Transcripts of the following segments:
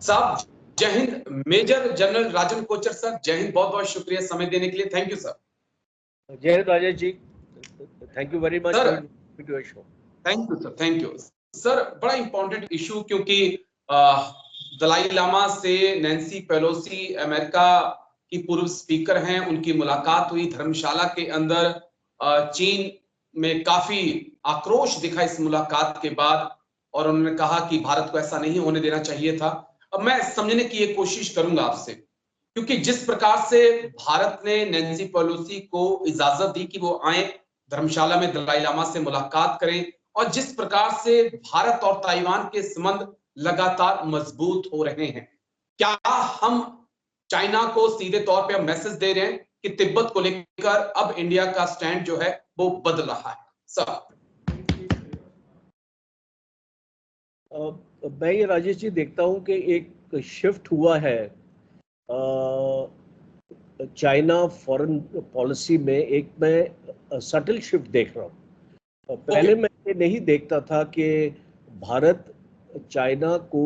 साहब जय हिंद। Major general Rajan Kochar sir, जय हिंद। बहुत बहुत शुक्रिया समय देने के लिए। Thank you sir. जय हिंद Rajesh ji, thank you very much for inviting to your show. Thank you sir, thank you sir. बड़ा इंपॉर्टेंट इशू, क्योंकि दलाई लामा से नैन्सी पेलोसी, अमेरिका की पूर्व स्पीकर हैं, उनकी मुलाकात हुई धर्मशाला के अंदर। चीन में काफी आक्रोश दिखा इस मुलाकात के बाद, और उन्होंने कहा कि भारत को ऐसा नहीं होने देना चाहिए था। अब मैं समझने की ये कोशिश करूंगा आपसे, क्योंकि जिस प्रकार से भारत ने नैन्सी पेलोसी को इजाजत दी कि वो आए धर्मशाला में दलाई लामा से मुलाकात करें, और जिस प्रकार से भारत और ताइवान के संबंध लगातार मजबूत हो रहे हैं, क्या हम चाइना को सीधे तौर पे मैसेज दे रहे हैं कि तिब्बत को लेकर अब इंडिया का स्टैंड जो है वो बदल रहा है? सर मैं ये राजेश जी देखता हूँ कि एक शिफ्ट हुआ है चाइना फॉरेन पॉलिसी में। एक मैं सटल शिफ्ट देख रहा हूँ। पहले मैं ये नहीं देखता था कि भारत चाइना को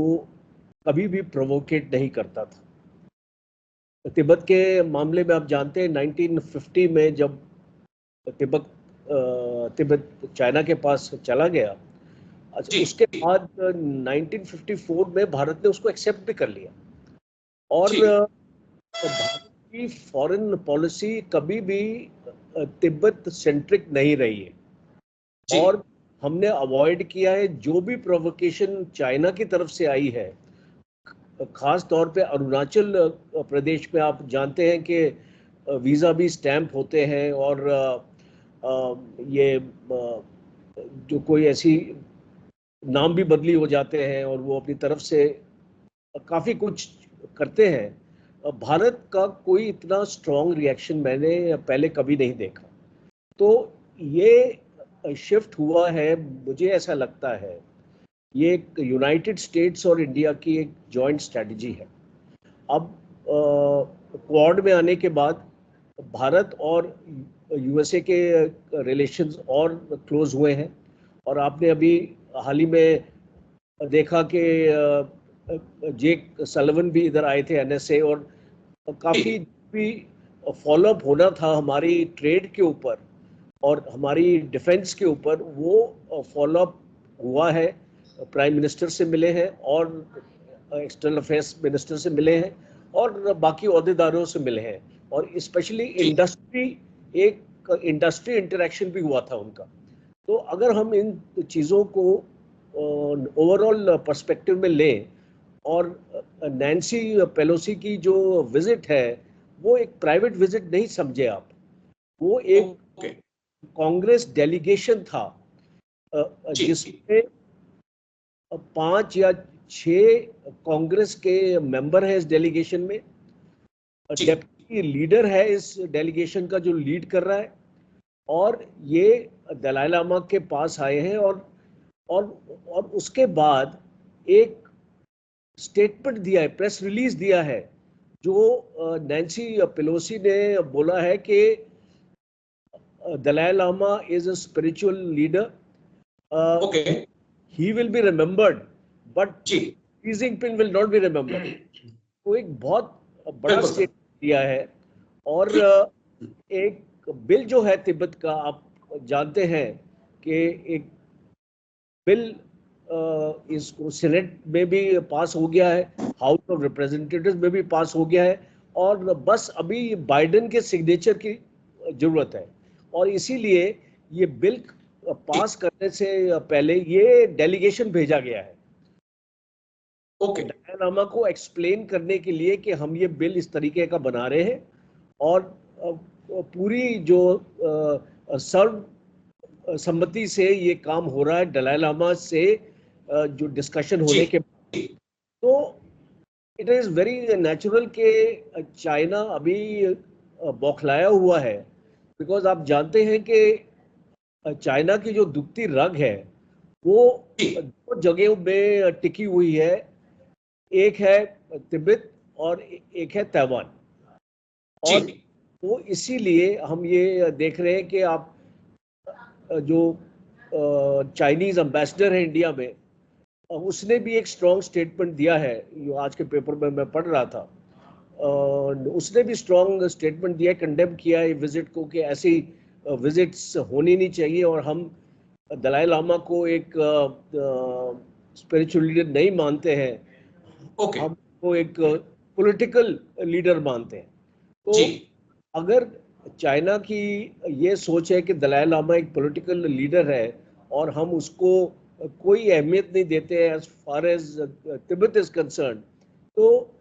कभी भी प्रोवोकेट नहीं करता था। तिब्बत के मामले में आप जानते हैं 1950 में जब तिब्बत चाइना के पास चला गया, उसके बाद 1954 में भारत ने उसको एक्सेप्ट भी कर लिया। और भारत की फॉरेन पॉलिसी कभी भी तिब्बत सेंट्रिक नहीं रही है, और हमने अवॉइड किया है जो भी प्रोवोकेशन चाइना की तरफ से आई है। खास तौर पे अरुणाचल प्रदेश में आप जानते हैं कि वीज़ा भी स्टैंप होते हैं, और ये जो कोई ऐसी नाम भी बदली हो जाते हैं, और वो अपनी तरफ से काफ़ी कुछ करते हैं। भारत का कोई इतना स्ट्रॉन्ग रिएक्शन मैंने पहले कभी नहीं देखा। तो ये शिफ्ट हुआ है, मुझे ऐसा लगता है ये एक यूनाइटेड स्टेट्स और इंडिया की एक जॉइंट स्ट्रेटजी है। अब क्वाड में आने के बाद भारत और यूएसए के रिलेशंस और क्लोज हुए हैं, और आपने अभी हाल ही में देखा कि जेक सलिवन भी इधर आए थे एनएसए, और काफ़ी भी फॉलोअप होना था हमारी ट्रेड के ऊपर और हमारी डिफेंस के ऊपर, वो फॉलोअप हुआ है। प्राइम मिनिस्टर से मिले हैं और एक्सटर्नल अफेयर्स मिनिस्टर से मिले हैं और बाकी अहदेदारों से मिले हैं, और स्पेशली एक इंडस्ट्री इंटरेक्शन भी हुआ था उनका। तो अगर हम इन चीज़ों को ओवरऑल पर्सपेक्टिव में लें, और नैन्सी पेलोसी की जो विजिट है वो एक प्राइवेट विजिट नहीं समझे आप, वो एक कांग्रेस डेलीगेशन था जिसमें 5 या 6 कांग्रेस के मेंबर हैं इस डेलीगेशन में। डेप्यूटी लीडर है इस डेलीगेशन का जो लीड कर रहा है, और ये दलाई लामा के पास आए हैं, और उसके बाद एक स्टेटमेंट दिया है, प्रेस रिलीज दिया है, जो नैन्सी पेलोसी ने बोला है कि Dalai Lama is a spiritual leader, he will be remembered but Xi Jinping will not be remembered। तो एक बहुत बड़ा स्टेटमेंट दिया है। और एक बिल जो है तिब्बत का, आप जानते हैं कि एक बिल इसको सेनेट में भी पास हो गया है, हाउस ऑफ रिप्रेजेंटेटिव्स में भी पास हो गया है, और बस अभी बाइडेन के सिग्नेचर की जरूरत है। और इसीलिए ये बिल पास करने से पहले ये डेलीगेशन भेजा गया है दलाई लामा को एक्सप्लेन करने के लिए कि हम ये बिल इस तरीके का बना रहे हैं, और पूरी जो सर्व सम्मति से ये काम हो रहा है दलाई लामा से जो डिस्कशन होने के बाद। तो इट इज़ वेरी नेचुरल कि चाइना अभी बौखलाया हुआ है, बिकॉज आप जानते हैं कि चाइना की जो दुखती रग है वो 2 जगहों में टिकी हुई है, एक है तिब्बत और एक है ताइवान। और वो इसीलिए हम ये देख रहे हैं कि आप जो चाइनीज एम्बेसडर है इंडिया में, उसने भी एक स्ट्रॉन्ग स्टेटमेंट दिया है, जो आज के पेपर में मैं पढ़ रहा था। उसने भी स्ट्रॉन्ग स्टेटमेंट दिया, कंडेम किया है विजिट को कि ऐसी विजिट्स होनी नहीं चाहिए, और हम दलाई लामा को एक स्पिरिचुअल लीडर नहीं मानते हैं, हम वो एक पॉलिटिकल लीडर मानते हैं। तो अगर चाइना की ये सोच है कि दलाई लामा एक पॉलिटिकल लीडर है और हम उसको कोई अहमियत नहीं देते हैं as far as Tibet is concern, तो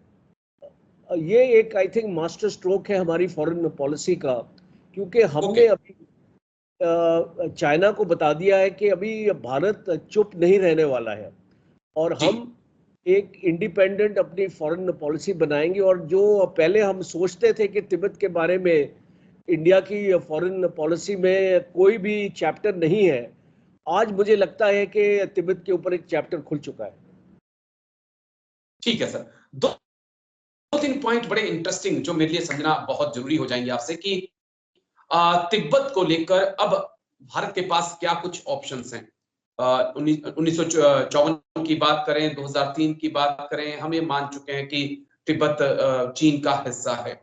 ये एक आई थिंक मास्टर स्ट्रोक है हमारी फॉरेन पॉलिसी का, क्योंकि हमने अभी चाइना को बता दिया है कि अभी भारत चुप नहीं रहने वाला है, और हम एक इंडिपेंडेंट अपनी फॉरेन पॉलिसी बनाएंगे। और जो पहले हम सोचते थे कि तिब्बत के बारे में इंडिया की फॉरेन पॉलिसी में कोई भी चैप्टर नहीं है, आज मुझे लगता है कि तिब्बत के ऊपर एक चैप्टर खुल चुका है। ठीक है सर, दो तीन पॉइंट बड़े इंटरेस्टिंग जो मेरे लिए समझना बहुत जरूरी हो जाएंगे आपसे कि तिब्बत को लेकर अब भारत के पास क्या कुछ ऑप्शंस हैं। 1954 की बात करें, 2003 की बात करें, हम ये मान चुके हैं कि तिब्बत चीन का हिस्सा है।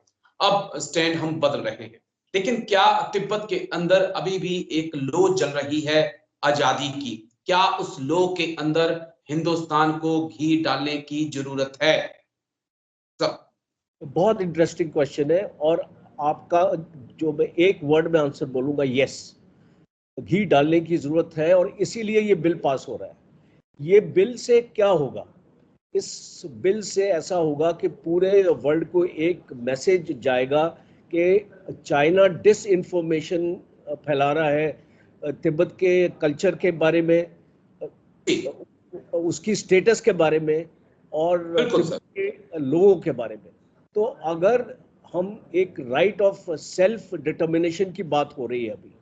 अब स्टैंड हम बदल रहे हैं, लेकिन क्या तिब्बत के अंदर अभी भी एक लो जल रही है आजादी की? क्या उस लो के अंदर हिंदुस्तान को घी डालने की जरूरत है? बहुत इंटरेस्टिंग क्वेश्चन है, और आपका जो मैं एक वर्ड में आंसर बोलूंगा, यस, घी डालने की जरूरत है, और इसीलिए ये बिल पास हो रहा है। ये बिल से क्या होगा? इस बिल से ऐसा होगा कि पूरे वर्ल्ड को एक मैसेज जाएगा कि चाइना डिस इंफॉर्मेशन फैला रहा है तिब्बत के कल्चर के बारे में, उसकी स्टेटस के बारे में, और तिब्बत के लोगों के बारे में। तो अगर हम एक राइट ऑफ सेल्फ डिटर्मिनेशन की बात हो रही है अभी,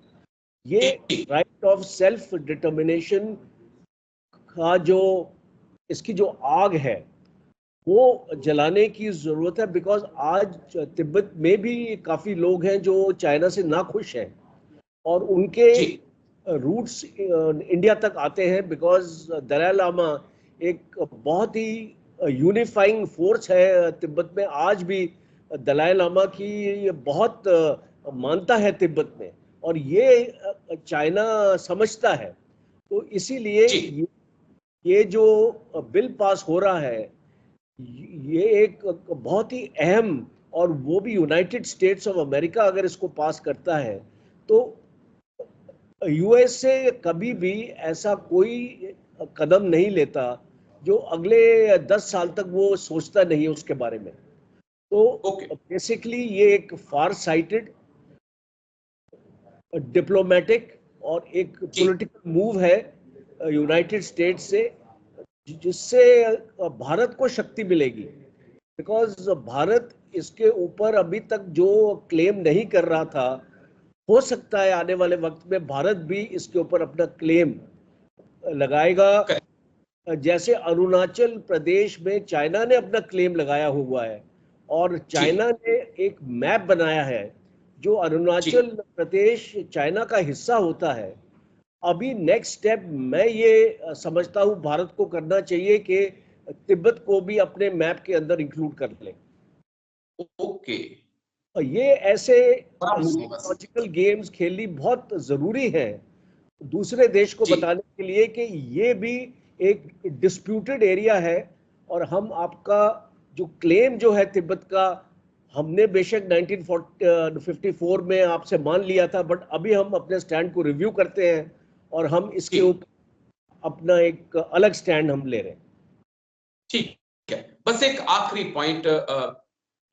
ये राइट ऑफ सेल्फ डिटर्मिनेशन का जो इसकी जो आग है वो जलाने की जरूरत है, बिकॉज आज तिब्बत में भी काफी लोग हैं जो चाइना से नाखुश हैं, और उनके रूट्स इंडिया तक आते हैं, बिकॉज दलाई लामा एक बहुत ही यूनिफाइंग फोर्स है तिब्बत में। आज भी दलाई लामा की बहुत मानता है तिब्बत में, और ये चाइना समझता है। तो इसीलिए ये जो बिल पास हो रहा है, ये एक बहुत ही अहम, और वो भी यूनाइटेड स्टेट्स ऑफ अमेरिका अगर इसको पास करता है, तो यूएसए कभी भी ऐसा कोई कदम नहीं लेता जो अगले 10 साल तक वो सोचता नहीं है उसके बारे में। तो बेसिकली ये एक फार साइटेड डिप्लोमेटिक और एक पॉलिटिकल मूव है यूनाइटेड स्टेट्स से, जिससे भारत को शक्ति मिलेगी। बिकॉज भारत इसके ऊपर अभी तक जो क्लेम नहीं कर रहा था, हो सकता है आने वाले वक्त में भारत भी इसके ऊपर अपना क्लेम लगाएगा। जैसे अरुणाचल प्रदेश में चाइना ने अपना क्लेम लगाया हुआ है, और चाइना ने एक मैप बनाया है, जो अरुणाचल प्रदेश चाइना का हिस्सा होता है। अभी नेक्स्ट स्टेप मैं ये समझता हूँ भारत को करना चाहिए कि तिब्बत को भी अपने मैप के अंदर इंक्लूड कर ले। ये ऐसे लॉजिकल गेम्स खेलनी बहुत जरूरी है दूसरे देश को बताने के लिए कि ये भी एक डिस्प्यूटेड एरिया है, और हम आपका जो क्लेम जो है तिब्बत का, हमने बेशक 1954 में आपसे मान लिया था, बट अभी हम अपने स्टैंड को रिव्यू करते हैं, और हम इसके ऊपर अपना एक अलग स्टैंड हम ले रहे हैं। ठीक है, बस एक आखिरी पॉइंट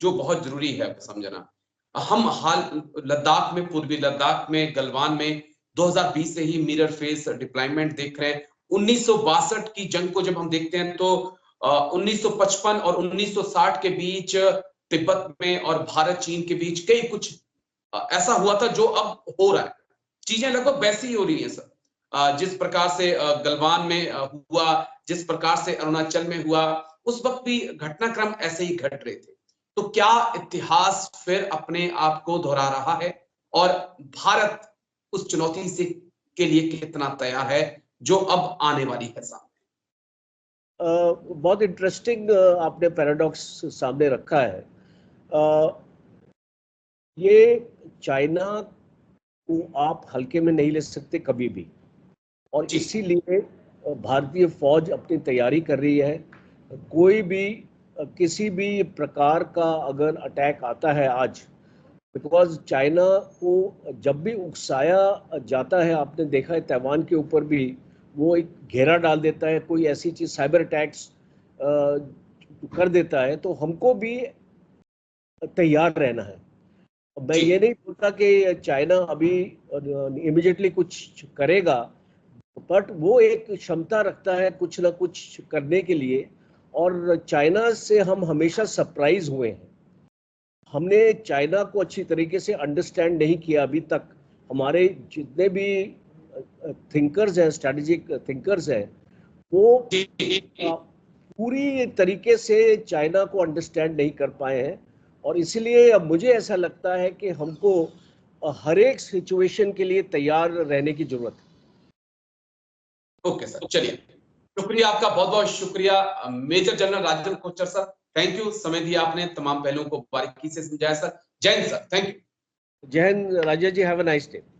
जो बहुत जरूरी है समझना। हम हाल लद्दाख में, पूर्वी लद्दाख में, गलवान में 2020 से ही मिरर फेस डिप्लॉयमेंट देख रहे हैं। 1962 की जंग को जब हम देखते हैं तो 1955 और 1960 के बीच तिब्बत में और भारत चीन के बीच कई कुछ ऐसा हुआ था जो अब हो रहा है। चीजें लगभग वैसी ही हो रही है सर, जिस प्रकार से गलवान में हुआ, जिस प्रकार से अरुणाचल में हुआ, उस वक्त भी घटनाक्रम ऐसे ही घट रहे थे। तो क्या इतिहास फिर अपने आप को दोहरा रहा है, और भारत उस चुनौती से के लिए कितना तैयार है जो अब आने वाली है सामने? बहुत इंटरेस्टिंग आपने पैराडॉक्स सामने रखा है। ये चाइना को आप हल्के में नहीं ले सकते कभी भी, और इसीलिए भारतीय फौज अपनी तैयारी कर रही है। कोई भी किसी भी प्रकार का अगर अटैक आता है आज, बिकॉज चाइना को जब भी उकसाया जाता है, आपने देखा है ताइवान के ऊपर भी वो एक घेरा डाल देता है, कोई ऐसी चीज साइबर अटैक्स कर देता है, तो हमको भी तैयार रहना है। मैं ये नहीं बोलता कि चाइना अभी इमीडिएटली कुछ करेगा, बट वो एक क्षमता रखता है कुछ ना कुछ करने के लिए, और चाइना से हम हमेशा सरप्राइज हुए हैं। हमने चाइना को अच्छी तरीके से अंडरस्टैंड नहीं किया अभी तक। हमारे जितने भी थिंकर्स हैं, स्ट्रेटेजिक थिंकर्स हैं, वो पूरी तरीके से चाइना को अंडरस्टैंड नहीं कर पाए हैं, और इसलिए अब मुझे ऐसा लगता है कि हमको हर एक सिचुएशन के लिए तैयार रहने की जरूरत है। ओके सर, चलिए, शुक्रिया आपका, बहुत बहुत शुक्रिया major general Rajendra Kochar sir. Thank you, समय दिया आपने, तमाम पहलुओं को बारीकी से समझाया सर। जय हिंद सर, थैंक यू। जय हिंद राजेश जी, हैव अ नाइस डे।